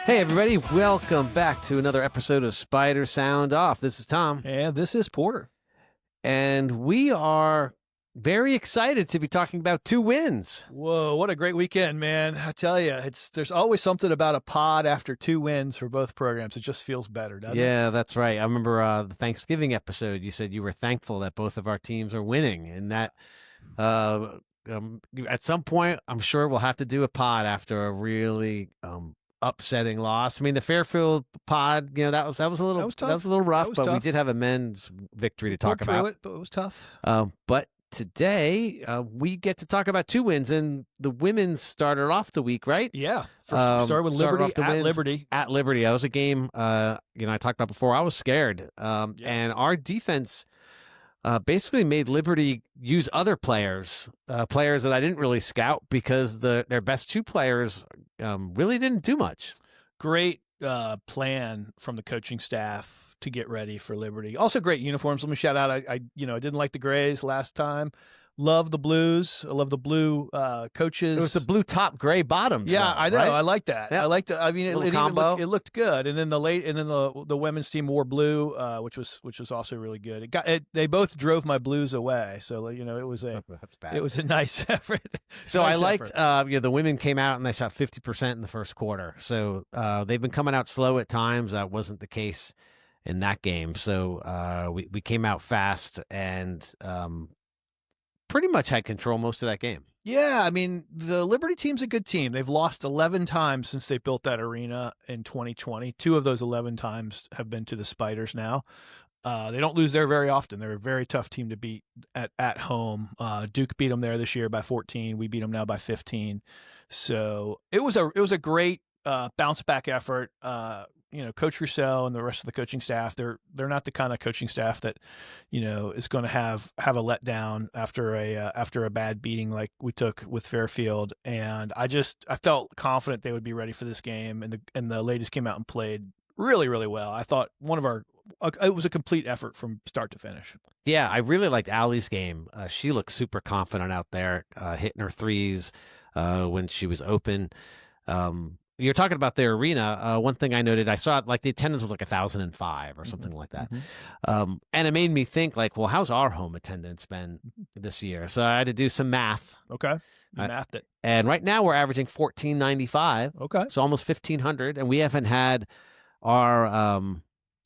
Hey, everybody. Welcome back to another episode of Spider Sound Off. This is Tom. And this is Porter. And we are very excited to be talking about two wins. Whoa, what a great weekend, man. I tell you, there's always something about a pod after two wins for both programs. It just feels better, doesn't it? Yeah, that's right. I remember the Thanksgiving episode. You said you were thankful that both of our teams are winning, and that at some point, I'm sure we'll have to do a pod after a really upsetting loss. I mean, the Fairfield pod, that was a little rough, but we did have a men's victory to talk about. But it was tough. But today we get to talk about two wins, and the women's started off the week, right? Yeah. Started with Liberty at Liberty. At Liberty. That was a game, I talked about before. I was scared. And our defense basically made Liberty use other players that I didn't really scout because their best two players really didn't do much. Great plan from the coaching staff to get ready for Liberty. Also great uniforms. Let me shout out. I didn't like the grays last time. Love the blues. I love the blue coaches. It was the blue top, gray bottoms. Yeah, though, I know. right? I like that. Yeah. I liked it. I mean, it looked good. And then the women's team wore blue, which was also really good. They both drove my blues away. So it was that's bad. It was a nice effort. So I liked the women came out and they shot 50% in the first quarter. So they've been coming out slow at times. That wasn't the case in that game. So we came out fast and pretty much had control most of that game. Yeah, I mean, the Liberty team's a good team. They've lost 11 times since they built that arena in 2020. 2 of those 11 times have been to the Spiders now. They don't lose there very often. They're a very tough team to beat at home. Duke beat them there this year by 14. We beat them now by 15. So it was a great bounce back effort. Coach Roussel and the rest of the coaching staff, they're not the kind of coaching staff that, is going to have a letdown after a bad beating like we took with Fairfield. And I felt confident they would be ready for this game. And the ladies came out and played really, really well. I thought it was a complete effort from start to finish. Yeah, I really liked Allie's game. She looked super confident out there, hitting her threes when she was open. You're talking about their arena. One thing I noted, I saw the attendance was like 1,005 or something like that. Mm-hmm. And it made me think well, how's our home attendance been this year? So I had to do some math. Okay. You mathed it. And right now we're averaging 1,495. Okay. So almost 1,500. And we haven't had our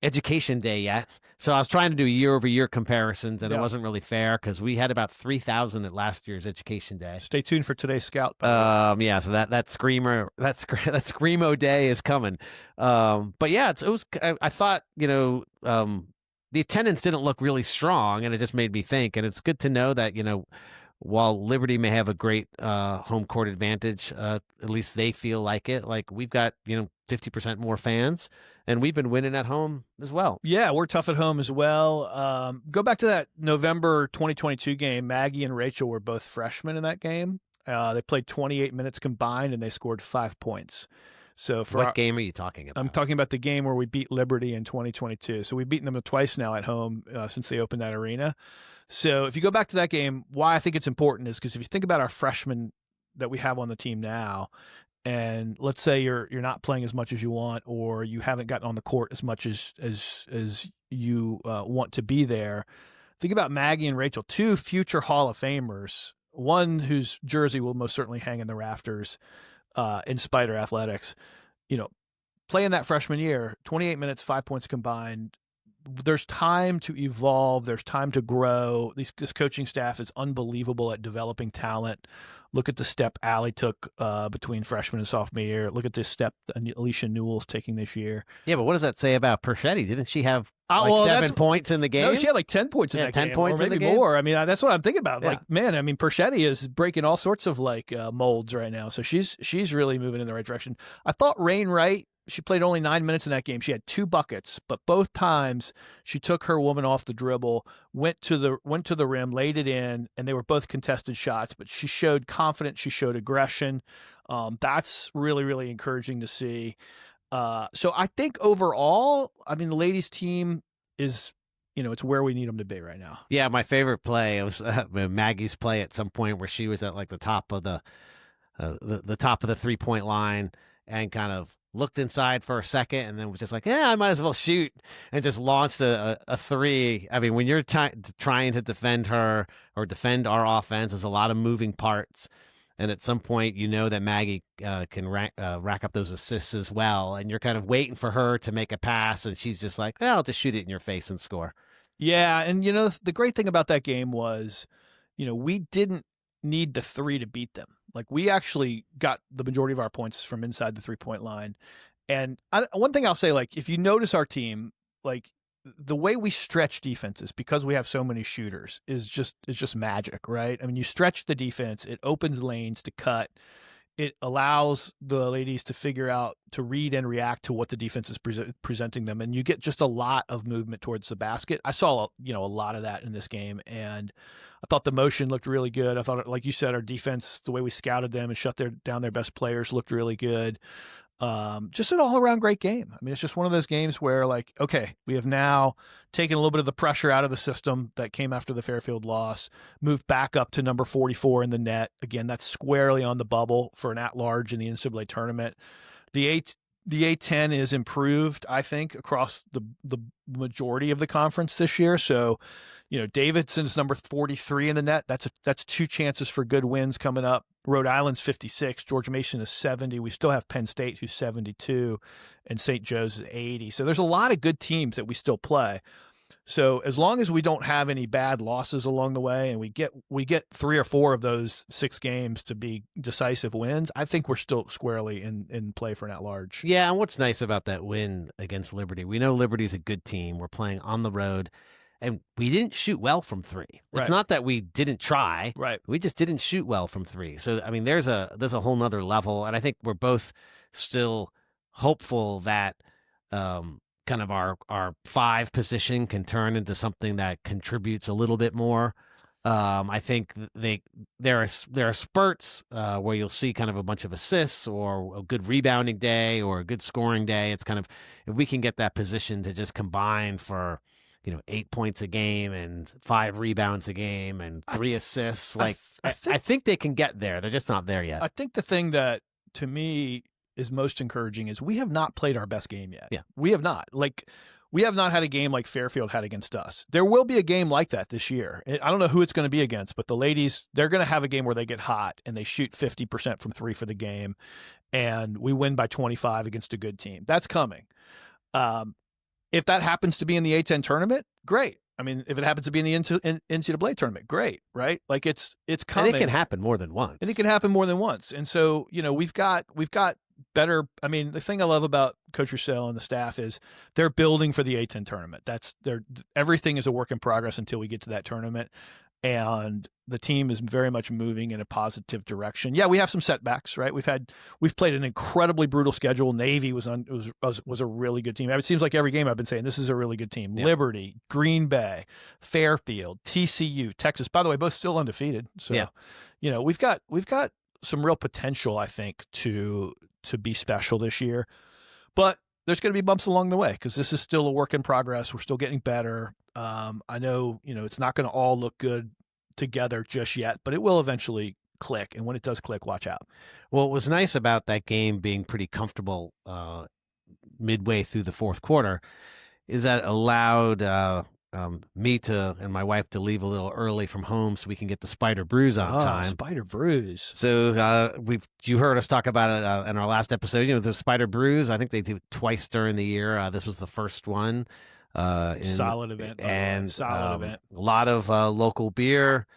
education day yet. So I was trying to do year-over-year comparisons, and it wasn't really fair because we had about 3,000 at last year's education day. Stay tuned for today's scout. Yeah. So that Screamo day is coming. But yeah, I thought the attendance didn't look really strong, and it just made me think. And it's good to know that while Liberty may have a great home court advantage, at least they feel like it. Like we've got 50% more fans, and we've been winning at home as well. Yeah, we're tough at home as well. Go back to that November 2022 game. Maggie and Rachel were both freshmen in that game. They played 28 minutes combined, and they scored 5 points. So what game are you talking about? I'm talking about the game where we beat Liberty in 2022. So we've beaten them twice now at home since they opened that arena. So if you go back to that game, why I think it's important is because if you think about our freshmen that we have on the team now, and let's say you're not playing as much as you want, or you haven't gotten on the court as much as you want to be there. Think about Maggie and Rachel, 2 future Hall of Famers, one whose jersey will most certainly hang in the rafters in Spider Athletics. Playing that freshman year, 28 minutes, 5 points combined. There's time to evolve. There's time to grow. This coaching staff is unbelievable at developing talent. Look at the step Allie took between freshman and sophomore year. Look at this step Alicia Newell's taking this year. Yeah, but what does that say about Perchetti? Didn't she have 7 points in the game? No, she had 10 points in that 10 game. Points or maybe in the game? more. I mean, that's what I'm thinking about. Yeah. Perchetti is breaking all sorts of molds right now. So she's really moving in the right direction. I thought Rain Wright, she played only 9 minutes in that game. She had 2 buckets, but both times she took her woman off the dribble, went to the rim, laid it in, and they were both contested shots. But she showed confidence. She showed aggression. That's really, really encouraging to see. So I think overall, the ladies' team is, it's where we need them to be right now. Yeah, my favorite play was Maggie's play at some point where she was at the top of the top of the 3-point line and kind of looked inside for a second, and then was just like, yeah, I might as well shoot, and just launched a three. I mean, when you're trying to defend her or defend our offense, there's a lot of moving parts. And at some point, you know that Maggie can rack up those assists as well. And you're kind of waiting for her to make a pass, and she's just like, well, I'll just shoot it in your face and score. Yeah, and the great thing about that game was, we didn't need the three to beat them. Like, we actually got the majority of our points from inside the 3-point line. And one thing I'll say, like, if you notice our team, like, the way we stretch defenses, because we have so many shooters, is just magic, right? I mean, you stretch the defense, it opens lanes to cut. It allows the ladies to figure out, to read and react to what the defense is presenting them. And you get just a lot of movement towards the basket. I saw, a lot of that in this game. And I thought the motion looked really good. I thought, like you said, our defense, the way we scouted them and shut down their best players, looked really good. Just an all-around great game. I mean, it's just one of those games where, like, okay, we have now taken a little bit of the pressure out of the system that came after the Fairfield loss, moved back up to number 44 in the net. Again, that's squarely on the bubble for an at-large in the NCAA tournament. The A10 is improved, I think, across the majority of the conference this year. So, Davidson's number 43 in the net. That's two chances for good wins coming up. Rhode Island's 56. George Mason is 70. We still have Penn State, who's 72, and St. Joe's is 80. So there's a lot of good teams that we still play. So as long as we don't have any bad losses along the way, and we get 3 or 4 of those 6 games to be decisive wins, I think we're still squarely in play for an at-large. Yeah, and what's nice about that win against Liberty, we know Liberty's a good team. We're playing on the road, and we didn't shoot well from 3. Right. It's not that we didn't try. Right. We just didn't shoot well from 3. So, I mean, there's a whole nother level, and I think we're both still hopeful that kind of our 5 position can turn into something that contributes a little bit more. I think there are spurts where you'll see kind of a bunch of assists or a good rebounding day or a good scoring day. It's kind of, if we can get that position to just combine for 8 points a game and 5 rebounds a game and 3 assists, I think they can get there. They're just not there yet. I think the thing that to me is most encouraging is we have not played our best game yet. Yeah. We have not. Like, we have not had a game like Fairfield had against us. There will be a game like that this year. I don't know who it's going to be against, but the ladies, they're going to have a game where they get hot and they shoot 50% from 3 for the game, and we win by 25 against a good team. That's coming. If that happens to be in the A10 tournament, great. I mean, if it happens to be in the NCAA tournament, great, right? Like, it's coming. And it can happen more than once. And so, we've got better. I mean, the thing I love about Coach Russell and the staff is they're building for the A10 tournament. Everything is a work in progress until we get to that tournament. And the team is very much moving in a positive direction. Yeah, we have some setbacks, right? We've played an incredibly brutal schedule. Navy was a really good team. It seems like every game I've been saying this is a really good team. Yeah. Liberty, Green Bay, Fairfield, TCU, Texas. By the way, both still undefeated. So, yeah. We've got some real potential, I think, to be special this year. But there's going to be bumps along the way because this is still a work in progress. We're still getting better. I know, it's not going to all look good together just yet, but it will eventually click. And when it does click, watch out. Well, what was nice about that game being pretty comfortable midway through the fourth quarter is that it allowed me and my wife to leave a little early from home so we can get the Spider Brews on time. Spider Brews. So you heard us talk about it in our last episode. The Spider Brews, I think they do it twice during the year. This was the first one. Solid event. And solid event. A lot of local beer.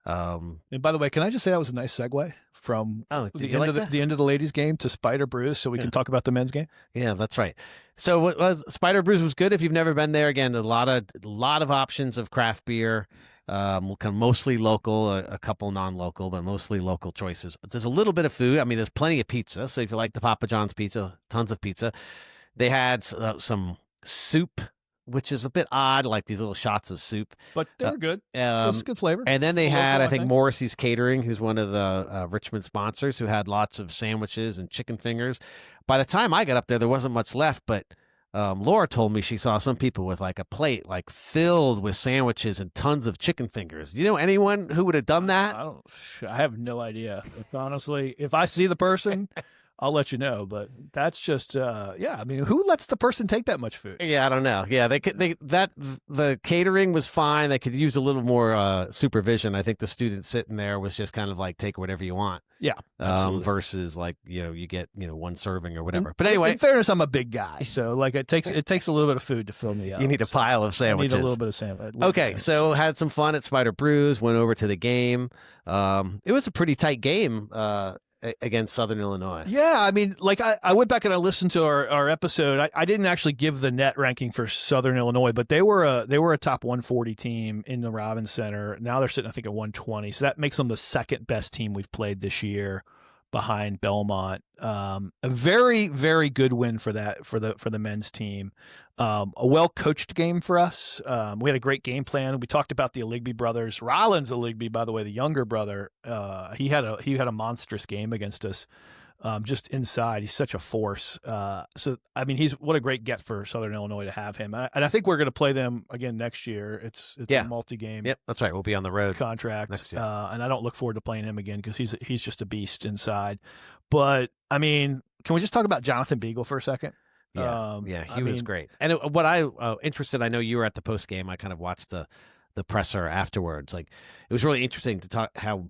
And by the way, can I just say that was a nice segue from the end of the ladies' game to Spider Brews, so we can talk about the men's game? Yeah, that's right. So what was Spider Brews was good. If you've never been there, again, a lot of options of craft beer. Kind of mostly local, a couple non-local, but mostly local choices. There's a little bit of food. I mean, there's plenty of pizza. So if you like the Papa John's pizza, tons of pizza. They had some soup, which is a bit odd, like these little shots of soup. But they were good. It's good flavor. And then they had, I think, Morrissey's Catering, who's one of the Richmond sponsors, who had lots of sandwiches and chicken fingers. By the time I got up there wasn't much left, but Laura told me she saw some people with like a plate like filled with sandwiches and tons of chicken fingers. Do you know anyone who would have done that? I have no idea. Honestly, if I see the person, I'll let you know. But that's just, yeah. I mean, who lets the person take that much food? Yeah, I don't know. Yeah, the catering was fine. They could use a little more supervision. I think the student sitting there was just kind of like take whatever you want. Yeah, absolutely. Versus like you get one serving or whatever. But anyway, in fairness, I'm a big guy, so like it takes a little bit of food to fill me up. You need a pile of sandwiches. I need a little bit of sandwich. Okay, so had some fun at Spider Brews. Went over to the game. It was a pretty tight game against Southern Illinois. Yeah, I mean, like I went back and I listened to our episode. I didn't actually give the net ranking for Southern Illinois, but they were a top 140 team in the Robbins Center. Now they're sitting, I think, at 120. So that makes them the second best team we've played this year, behind Belmont. A very, very good win for the men's team. A well-coached game for us. We had a great game plan. We talked about the Aligby brothers. Rollins Aligby, by the way, the younger brother, he had a monstrous game against us. Just inside, he's such a force. So I mean, what a great get for Southern Illinois to have him. And I think we're going to play them again next year. It's a multi-game. Yep, that's right. We'll be on the road contract next year. And I don't look forward to playing him again because he's just a beast inside. But I mean, can we just talk about Jonathan Beagle for a second? Yeah, he was great. And what I interested, I know you were at the post game. I kind of watched the presser afterwards. Like, it was really interesting to talk how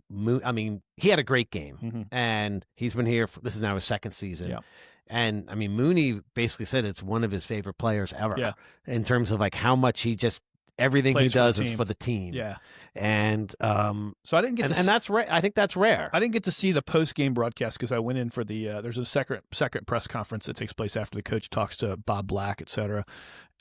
he had a great game, and he's been here. This is now his second season. Yeah. And I mean, Mooney basically said it's one of his favorite players ever in terms of like how much he just everything he does is for the team. Yeah. And so I didn't get to and that's rare. I think that's rare. I didn't get to see the post game broadcast because I went in for the there's a second press conference that takes place after the coach talks to Bob Black, etc.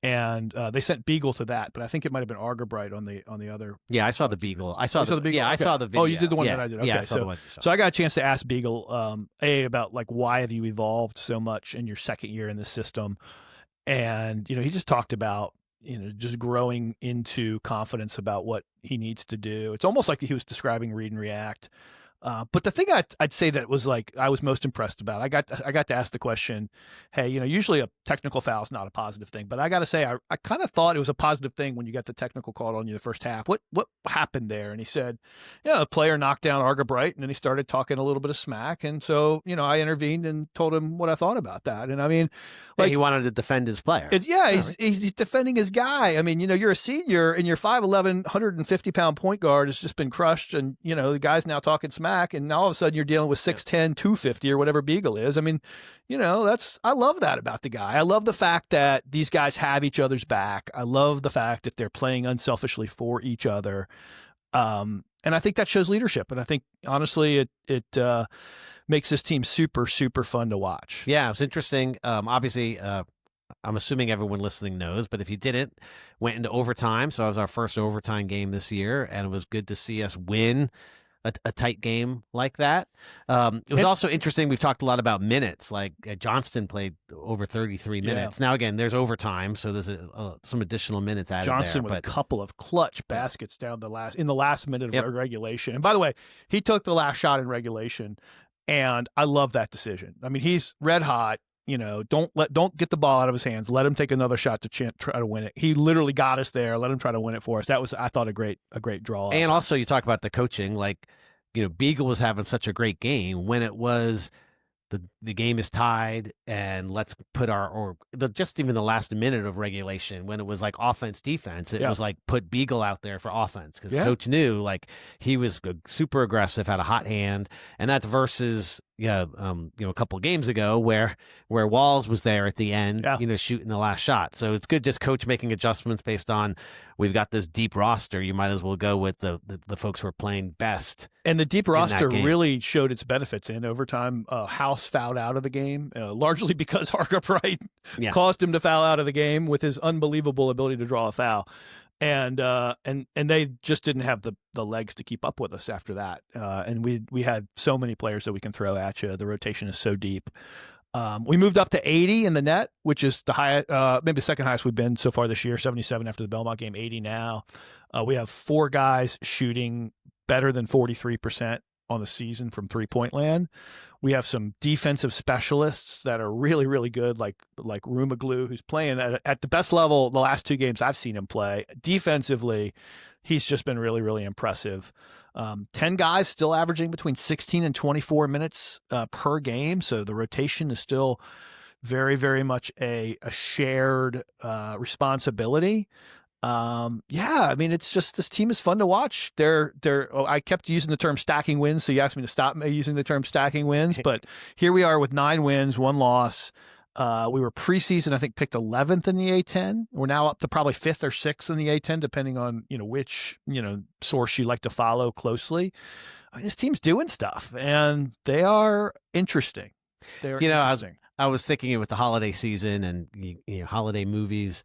And they sent Beagle to that, but I think it might have been Argerbright on the other. Yeah, I saw the Beagle. I saw the Beagle. Yeah, okay. I saw the video. Oh, you did the one that I did. Okay, yeah, I saw the one. So I got a chance to ask Beagle about like why have you evolved so much in your second year in the system, and he just talked about just growing into confidence about what he needs to do. It's almost like he was describing read and react. But the thing I'd say that was like I was most impressed about, I got to ask the question, hey, usually a technical foul is not a positive thing, but I got to say I kind of thought it was a positive thing when you got the technical called on you the first half. What happened there? And he said, a player knocked down Argerbright, and then he started talking a little bit of smack, and so I intervened and told him what I thought about that. And I mean, like, he wanted to defend his player. He's defending his guy. I mean, you're a senior and your 5'11", 150-pound point guard has just been crushed, and the guy's now talking smack. And now all of a sudden you're dealing with 6'10", 250 or whatever Beagle is. I mean, I love that about the guy. I love the fact that these guys have each other's back. I love the fact that they're playing unselfishly for each other. And I think that shows leadership. And I think honestly, it makes this team super, super fun to watch. Yeah, it was interesting. Obviously, I'm assuming everyone listening knows, but if you didn't, went into overtime. So it was our first overtime game this year, and it was good to see us win a tight game like that. It was also interesting. We've talked a lot about minutes. Like Johnston played over 33 minutes. Now, again, there's overtime, so there's some additional minutes added Johnston there, with a couple of clutch baskets down in the last minute of regulation. And by the way, he took the last shot in regulation, and I love that decision. I mean, he's red hot. Don't get the ball out of his hands. Let him take another shot to try to win it. He literally got us there. Let him try to win it for us. That was, I thought, a great draw. And also, you talk about the coaching. Like, Beagle was having such a great game when it was the game is tied, and let's put just even the last minute of regulation when it was like offense defense. It was like put Beagle out there for offense because coach knew like he was super aggressive, had a hot hand, and that's versus. A couple of games ago where Walls was there at the end, shooting the last shot. So it's good just coach making adjustments based on we've got this deep roster. You might as well go with the folks who are playing best. And the deep roster really showed its benefits in overtime. House fouled out of the game, largely because Argerbright caused him to foul out of the game with his unbelievable ability to draw a foul. And they just didn't have the legs to keep up with us after that. And we had so many players that we can throw at you. The rotation is so deep. We moved up to 80 in the net, which is the highest, maybe the second highest we've been so far this year. 77 after the Belmont game, 80 now. We have 4 guys shooting better than 43% on the season from 3-point land. We have some defensive specialists that are really, really good, like Rumaglu, who's playing at the best level the last 2 games I've seen him play. Defensively, he's just been really, really impressive. 10 guys still averaging between 16 and 24 minutes per game, so the rotation is still very, very much a shared responsibility. I mean, it's just, this team is fun to watch. I kept using the term stacking wins, so you asked me to stop using the term stacking wins, but here we are with 9 wins, 1 loss. We were preseason, I think, picked 11th in the A10. We're now up to probably 5th or 6th in the A10, depending on, which, source you like to follow closely. I mean, this team's doing stuff, and they are interesting. They're interesting. I was thinking with the holiday season and holiday movies,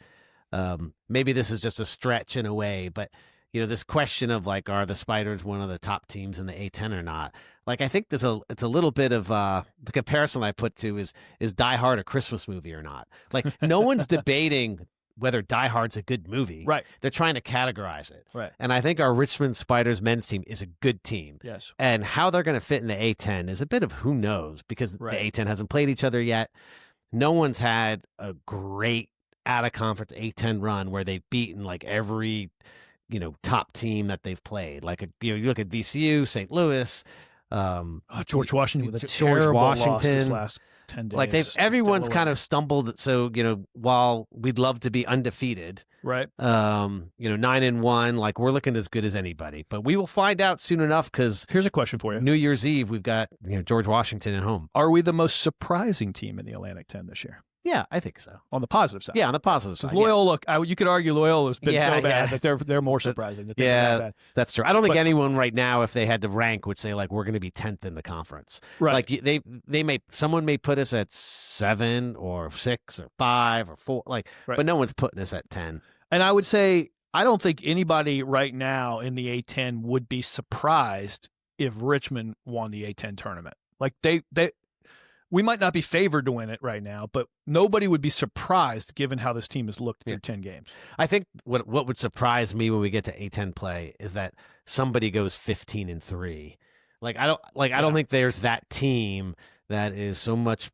maybe this is just a stretch in a way, but this question of like, are the Spiders one of the top teams in the A10 or not? Like, I think it's a little bit of the comparison I put to is Die Hard a Christmas movie or not? Like, no one's debating whether Die Hard's a good movie. Right. They're trying to categorize it. Right. And I think our Richmond Spiders men's team is a good team. Yes. And how they're going to fit in the A10 is a bit of who knows, because the A10 hasn't played each other yet. No one's had a great out-of-conference A10 run where they've beaten like every, top team that they've played. Like, you look at VCU, St. Louis, George Washington with a terrible loss this last 10 days. Like, everyone's kind of stumbled. So, while we'd love to be undefeated, right? 9-1, like, we're looking as good as anybody. But we will find out soon enough, because here's a question for you. New Year's Eve, we've got George Washington at home. Are we the most surprising team in the Atlantic 10 this year? Yeah, I think so. On the positive side. Yeah, on the positive side. Loyola, you could argue Loyola's been so bad that they're more surprising. That's true. I don't think anyone right now, if they had to rank, would say like, we're going to be 10th in the conference. Right. Like someone may put us at 7 or 6 or 5 or 4, like, but no one's putting us at 10. And I would say, I don't think anybody right now in the A10 would be surprised if Richmond won the A10 tournament. Like, we might not be favored to win it right now, but nobody would be surprised given how this team has looked through 10 games. I think what would surprise me when we get to A10 play is that somebody goes 15-3. Like, I don't think there's that team that is so much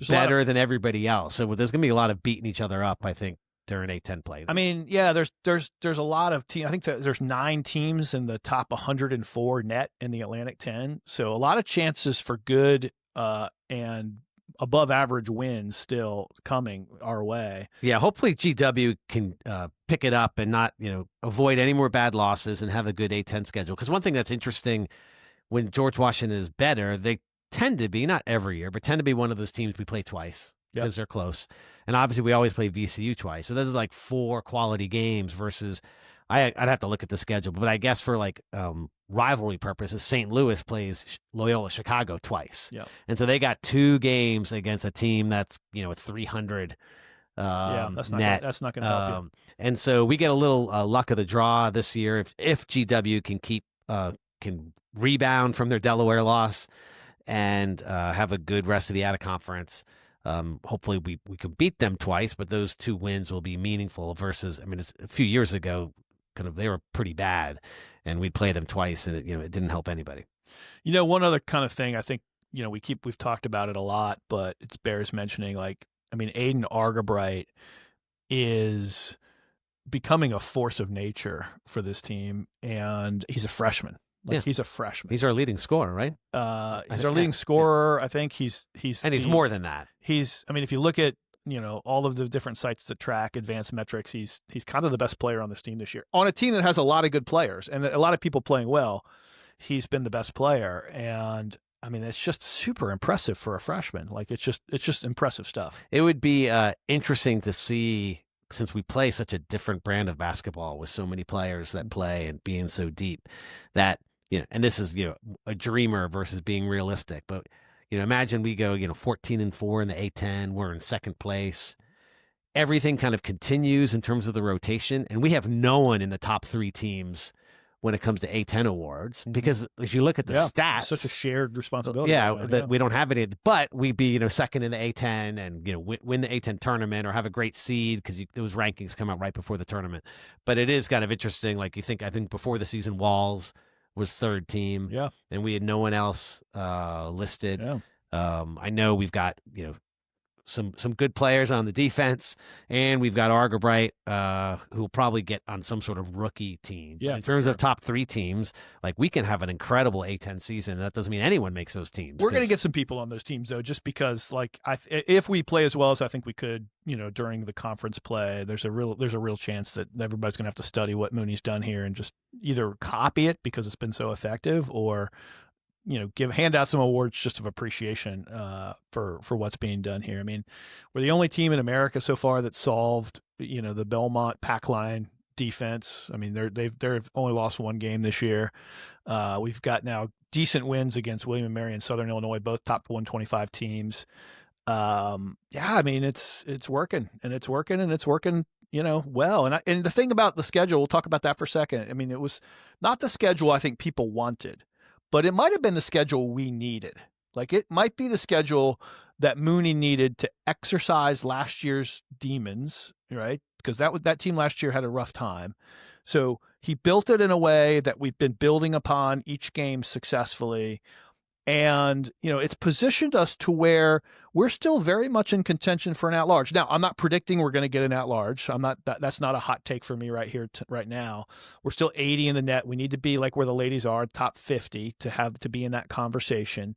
better than everybody else. So there's going to be a lot of beating each other up, I think, during A10 play. I mean, yeah, there's a lot of teams. I think there's 9 teams in the top 104 net in the Atlantic 10. So a lot of chances for good and above average wins still coming our way. Yeah, hopefully GW can pick it up and not, avoid any more bad losses and have a good A10 schedule. Because one thing that's interesting, when George Washington is better, they tend to be, not every year, but tend to be one of those teams we play twice because they're close. And obviously we always play VCU twice. So this is like 4 quality games versus, I'd have to look at the schedule, but I guess for like rivalry purposes, St. Louis plays Loyola Chicago twice. Yeah. And so they got 2 games against a team that's, a 300 that's net. That's not going to help you. And so we get a little luck of the draw this year if GW can can rebound from their Delaware loss and have a good rest of the out-of-conference. Hopefully we can beat them twice, but those 2 wins will be meaningful versus, it's a few years ago, they were pretty bad, and we'd play them twice, and it didn't help anybody. One other kind of thing I think we've talked about it a lot, but it bears mentioning. Aiden Argabright is becoming a force of nature for this team, and he's a freshman. He's a freshman. He's our leading scorer, right? He's our leading scorer. I think he's more than that. If you look at all of the different sites that track advanced metrics, he's kind of the best player on this team this year. On a team that has a lot of good players and a lot of people playing well, he's been the best player. And it's just super impressive for a freshman. Like, it's just impressive stuff. It would be interesting to see, since we play such a different brand of basketball with so many players that play and being so deep, that, and this is, a dreamer versus being realistic, but imagine we go, 14-4 in the A10. We're in second place. Everything kind of continues in terms of the rotation, and we have no one in the top 3 teams when it comes to A10 awards, because if you look at the stats, such a shared responsibility. We don't have any, but we'd be, second in the A10 and, win the A10 tournament or have a great seed, because those rankings come out right before the tournament. But it is kind of interesting. Like, I think before the season, Walls was third team. Yeah. And we had no one else listed. Yeah. I know we've got, some good players on the defense, and we've got Argerbright, who will probably get on some sort of rookie team. Yeah, But in terms of top 3 teams, like, we can have an incredible A-10 season. That doesn't mean anyone makes those teams. We're going to get some people on those teams, though, just because, like, if we play as well as I think we could, during the conference play, there's a real chance that everybody's going to have to study what Mooney's done here and just either copy it because it's been so effective, or hand out some awards just of appreciation for what's being done here. I mean, we're the only team in America so far that solved the Belmont pack line defense. I mean, they've only lost 1 game this year. We've got now decent wins against William & Mary and Southern Illinois, both top 125 teams. I mean, it's working, and it's working, and it's working well. And the thing about the schedule, we'll talk about that for a second. I mean, it was not the schedule I think people wanted, but it might have been the schedule we needed. Like, it might be the schedule that Mooney needed to exercise last year's demons, right? Because that team last year had a rough time. So he built it in a way that we've been building upon each game successfully. And, it's positioned us to where we're still very much in contention for an at-large. Now, I'm not predicting we're going to get an at-large. That's not a hot take for me right here, right now. We're still 80 in the net. We need to be like where the ladies are, top 50, to be in that conversation.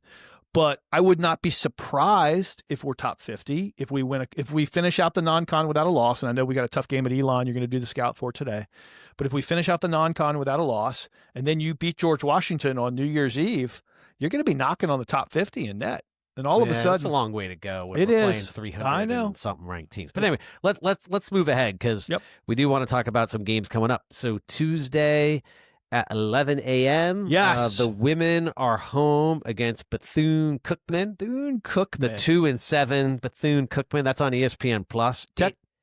But I would not be surprised if we're top 50, if we finish out the non-con without a loss. And I know we got a tough game at Elon you're going to do the scout for today. But if we finish out the non-con without a loss, and then you beat George Washington on New Year's Eve, you're going to be knocking on the top 50 in net. And all of a sudden, it's a long way to go. When it we're is playing 300 I know and something ranked teams. But anyway, let's move ahead, because we do want to talk about some games coming up. So Tuesday at 11 a.m. Yes, the women are home against Bethune-Cookman. The 2-7 Bethune-Cookman. That's on ESPN Plus.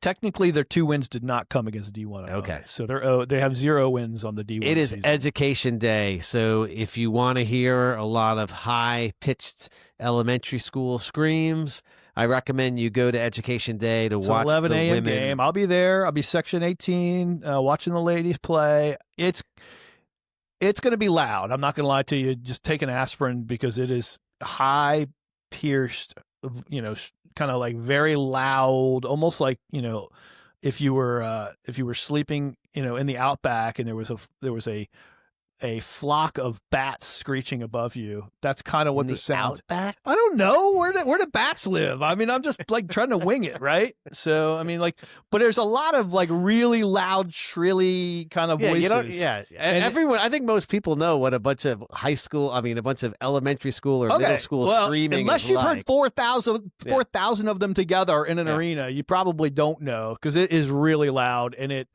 Technically, their 2 wins did not come against D1. Okay. So they have 0 wins on the D1 It is season. Education Day. So if you want to hear a lot of high-pitched elementary school screams, I recommend you go to Education Day to watch 11 the a.m. women. game. I'll be there. I'll be Section 18 watching the ladies play. It's going to be loud. I'm not going to lie to you. Just take an aspirin, because it is high-pierced, kind of like very loud, almost like, if you were sleeping, in the outback and there was a flock of bats screeching above you. That's kind of what the sound. Outback? I don't know where the bats live. I mean, I'm just like trying to wing it, right? So I mean, but there's a lot of like really loud, shrilly kind of voices. And everyone, I think most people know what a bunch of a bunch of elementary school or middle school screaming. Unless you've heard 4,000 of them together in an arena, you probably don't know, because it is really loud. And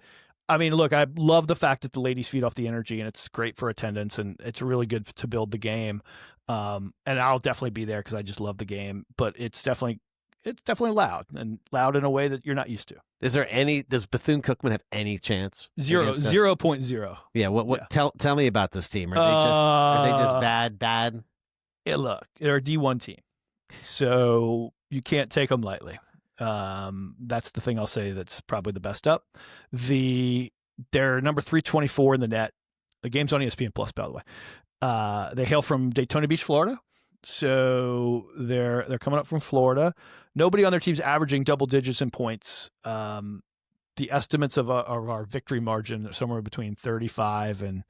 I mean, look, I love the fact that the ladies feed off the energy, and it's great for attendance, and it's really good to build the game. And I'll definitely be there because I just love the game. But it's definitely loud, and loud in a way that you're not used to. Does Bethune-Cookman have any chance? 0.0. Yeah. What? Tell me about this team. Are they just bad? Yeah, look, they're a D1 team, so you can't take them lightly. That's the thing I'll say that's probably the best up. They're number 324 in the net. The game's on ESPN Plus, by the way. They hail from Daytona Beach, Florida. So they're coming up from Florida. Nobody on their team's averaging double digits in points. The estimates of our victory margin are somewhere between 35 and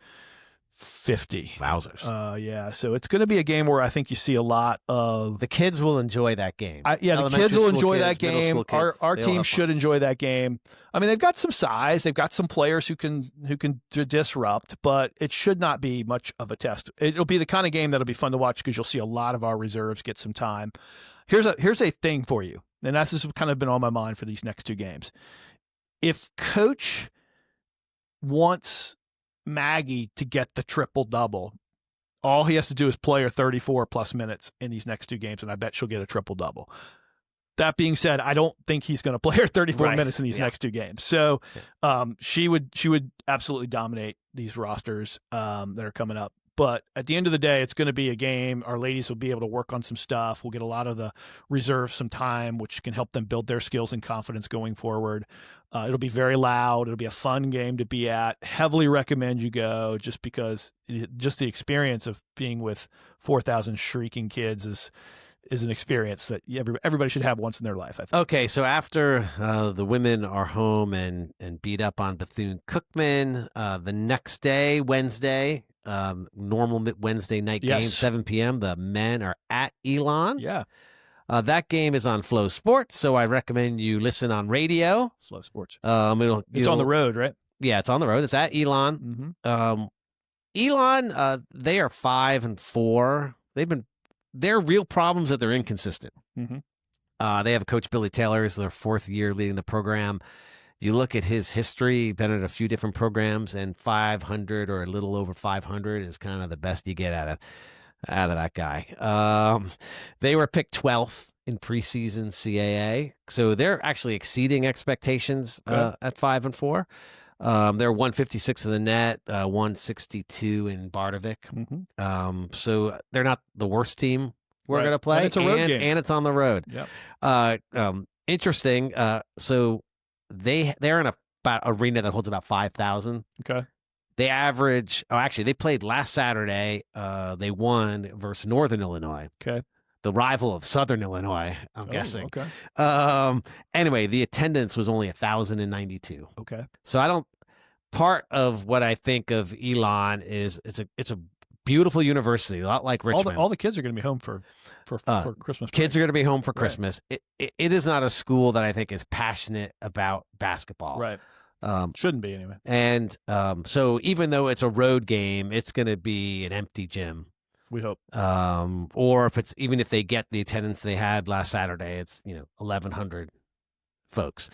50. Wowzers. Yeah. So it's going to be a game where I think you see a lot of... The kids will enjoy that game. The kids will enjoy that game. Our team should enjoy that game. I mean, they've got some size. They've got some players who can disrupt, but it should not be much of a test. It'll be the kind of game that'll be fun to watch, because you'll see a lot of our reserves get some time. Here's a thing for you, and this has kind of been on my mind for these next 2 games. If coach wants Maggie to get the triple-double, all he has to do is play her 34-plus minutes in these next 2 games, and I bet she'll get a triple-double. That being said, I don't think he's going to play her 34 minutes in these next 2 games. So she would absolutely dominate these rosters that are coming up. But at the end of the day, it's going to be a game. Our ladies will be able to work on some stuff. We'll get a lot of the reserves some time, which can help them build their skills and confidence going forward. It'll be very loud. It'll be a fun game to be at. Heavily recommend you go, just because just the experience of being with 4,000 shrieking kids is an experience that everybody should have once in their life, I think. Okay, so after the women are home and beat up on Bethune-Cookman, the next day, Wednesday, normal Wednesday night game, 7 p.m., the men are at Elon. Yeah. That game is on Flow Sports, so I recommend you listen on radio. Flow Sports. It's on the road, right? Yeah, it's on the road. It's at Elon. Mm-hmm. Elon, they are 5-4. Their real problems that they're inconsistent. Mm-hmm. They have Coach Billy Taylor is their 4th year leading the program. You look at his history, been at a few different programs, and 500 or a little over 500 is kind of the best you get out of that guy. They were picked 12th in preseason CAA, so they're actually exceeding expectations at 5-4. They're 156 in the net, 162 in Bardovic. Mm-hmm. So they're not the worst team we're going to play. And it's a road game. And it's on the road. Yep. Interesting. So they're in about arena that holds about 5,000. Okay. They average. Oh, actually, they played last Saturday. They won versus Northern Illinois. Okay. The rival of Southern Illinois, I'm guessing. Okay. Anyway, the attendance was only 1,092. Okay. So part of what I think of Elon is it's a beautiful university, a lot like Richmond. All the kids are going to be home for Christmas break. Kids are going to be home for Christmas. It is not a school that I think is passionate about basketball. Right. Shouldn't be anyway. And so even though it's a road game, it's going to be an empty gym. We hope. Or even if they get the attendance they had last Saturday, it's 1,100 folks.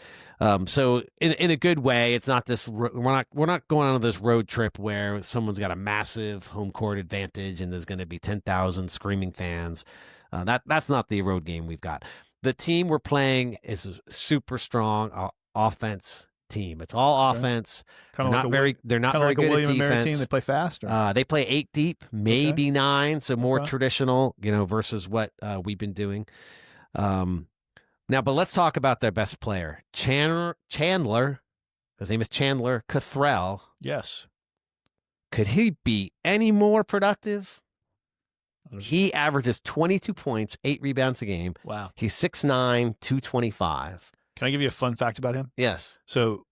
So in a good way, it's not this. We're not going on this road trip where someone's got a massive home court advantage and there's going to be 10,000 screaming fans. That's not the road game we've got. The team we're playing is a super strong offense team. It's all offense. They're not very good at defense. Team. They play fast. They play 8 deep, maybe 9, so more traditional, versus what we've been doing. Now, but let's talk about their best player, Chandler. His name is Chandler Cothrell. Yes. Could he be any more productive? He averages 22 points, 8 rebounds a game. Wow. He's 6'9", 225. Can I give you a fun fact about him? Yes. So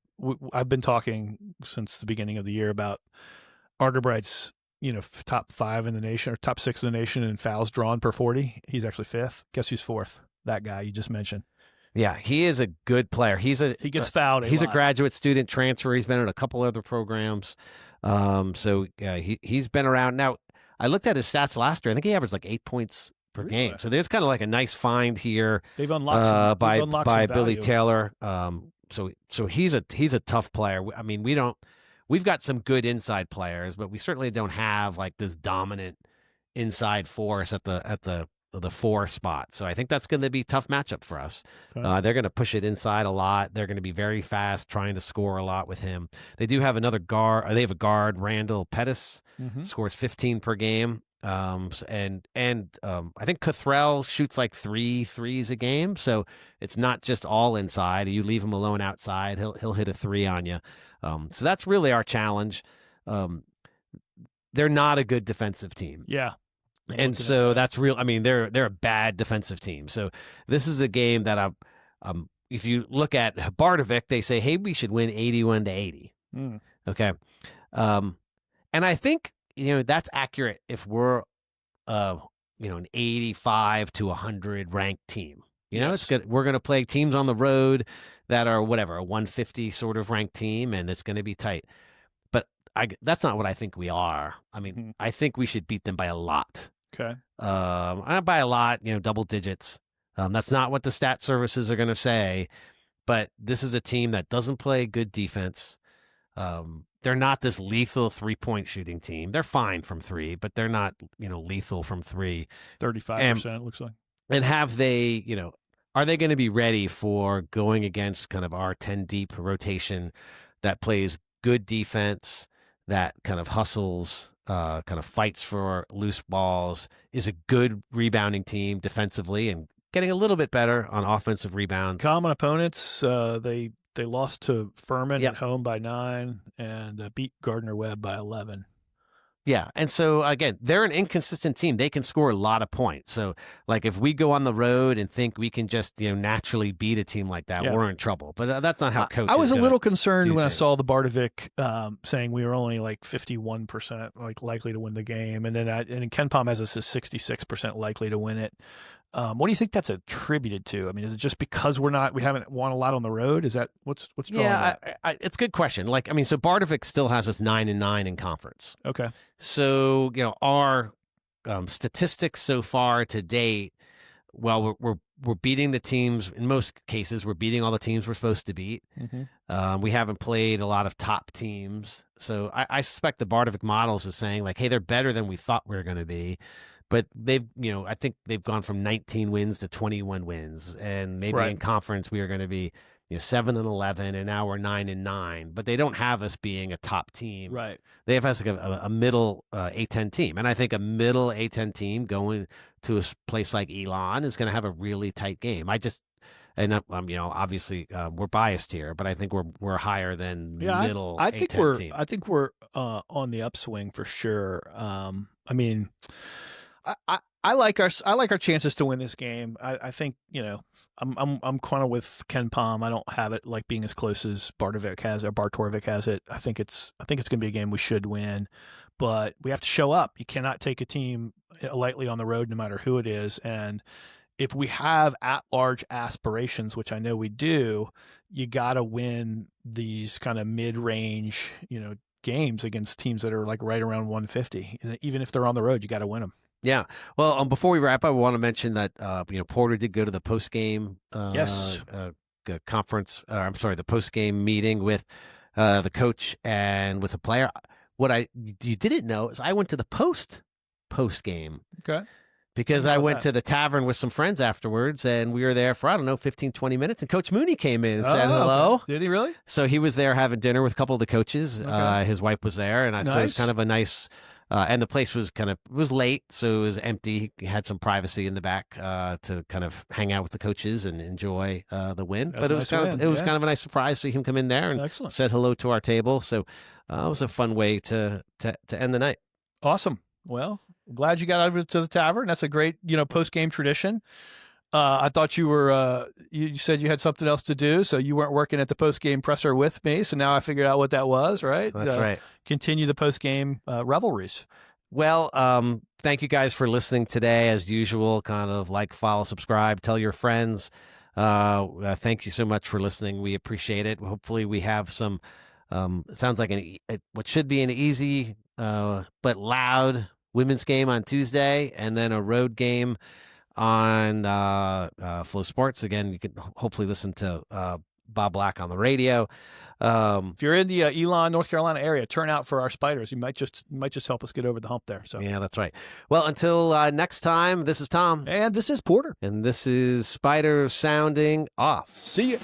I've been talking since the beginning of the year about Argerbright's, top 5 in the nation or top 6 in the nation in fouls drawn per 40. He's actually 5th. Guess who's 4th? That guy you just mentioned. Yeah, he is a good player. He gets fouled. He's a graduate student transfer. He's been in a couple other programs. He's been around. Now, I looked at his stats last year. I think he averaged like 8 points per game. So there's kind of like a nice find here. They've unlocked by Billy Taylor. So he's a tough player. I mean, we've got some good inside players, but we certainly don't have like this dominant inside force at the 4 spot. So I think that's going to be a tough matchup for us. Okay. They're going to push it inside a lot. They're going to be very fast, trying to score a lot with him. They do have another guard. They have a guard, Randall Pettis, scores 15 per game. I think Cothrell shoots like 3 threes a game. So it's not just all inside. You leave him alone outside, he'll hit a 3 on you. So that's really our challenge. They're not a good defensive team. Yeah. And so that's real. I mean, they're a bad defensive team. So this is a game that if you look at Bardovic, they say, hey, we should win 81-80. Okay. And I think, that's accurate if we're, an 85 to 100 ranked team. It's good. We're going to play teams on the road that are a 150 sort of ranked team, and it's going to be tight. But that's not what I think we are. I mean, I think we should beat them by a lot. Okay. By a lot, double digits. That's not what the stat services are going to say, but this is a team that doesn't play good defense. They're not this lethal 3-point shooting team. They're fine from 3, but they're not, lethal from 3. 35% looks like. And have they, are they going to be ready for going against kind of our 10 deep rotation that plays good defense, that kind of hustles, kind of fights for loose balls, is a good rebounding team defensively, and getting a little bit better on offensive rebounds. Common opponents, they lost to Furman Yep. at home by 9 and beat Gardner-Webb by 11. Yeah, and so again, they're an inconsistent team. They can score a lot of points. So, like, if we go on the road and think we can just naturally beat a team like that, we're in trouble. But that's not how coaches. I was a little concerned when I things. saw the Bardovic saying we were only like 51% like likely to win the game, and then and Ken Pom has us as 66% likely to win it. What do you think that's attributed to? I mean, is it just because we haven't won a lot on the road? Is that what's drawing that? It's a good question. Like, I mean, so Bardovic still has us 9-9 in conference. Okay. So our statistics so far to date, well, we're beating the teams in most cases. We're beating all the teams we're supposed to beat. Mm-hmm. We haven't played a lot of top teams, so I suspect the Bardovic models is saying like, hey, they're better than we thought we were going to be. But they've, I think they've gone from 19 wins to 21 wins, and maybe in conference we are going to be, 7-11, and now we're 9-9. But they don't have us being a top team. Right. They have us like a middle A10 team, and I think a middle A10 team going to a place like Elon is going to have a really tight game. Obviously we're biased here, but I think we're higher than middle. I think A10 team. I think we're on the upswing for sure. I mean. I like our chances to win this game. I think I'm kind of with Ken Pom. I don't have it like being as close as Bardovic has or Bartorovic has it. I think it's going to be a game we should win, but we have to show up. You cannot take a team lightly on the road, no matter who it is. And if we have at-large aspirations, which I know we do, you got to win these kind of mid-range, games against teams that are like right around 150. And even if they're on the road, you got to win them. Yeah. Well, before we wrap up, I want to mention that Porter did go to the post game conference. The post game meeting with the coach and with the player. What you didn't know is I went to the post game. Okay. Because I went to the tavern with some friends afterwards, and we were there for, 15, 20 minutes, and Coach Mooney came in and said hello. Did he really? So he was there having dinner with a couple of the coaches. Okay. His wife was there, and so it was kind of a nice, and the place was was late, so it was empty. He had some privacy in the back to kind of hang out with the coaches and enjoy the win. That's but it was kind of a nice surprise to see him come in there and said hello to our table. So it was a fun way to end the night. Awesome. Well, glad you got over to the tavern. That's a great, post-game tradition. I thought you were, you said you had something else to do, so you weren't working at the post-game presser with me. So now I figured out what that was, right? That's right. Continue the post-game revelries. Well, thank you guys for listening today. As usual, kind of like, follow, subscribe, tell your friends. Thank you so much for listening. We appreciate it. Hopefully we have some, it sounds like what should be an easy but loud women's game on Tuesday, and then a road game on Flow Sports. Again, you can hopefully listen to Bob Black on the radio. If you're in the Elon, North Carolina area, turn out for our Spiders. You might just help us get over the hump there. So yeah, that's right. Well, until next time, this is Tom. And this is Porter. And this is Spiders sounding off. See you.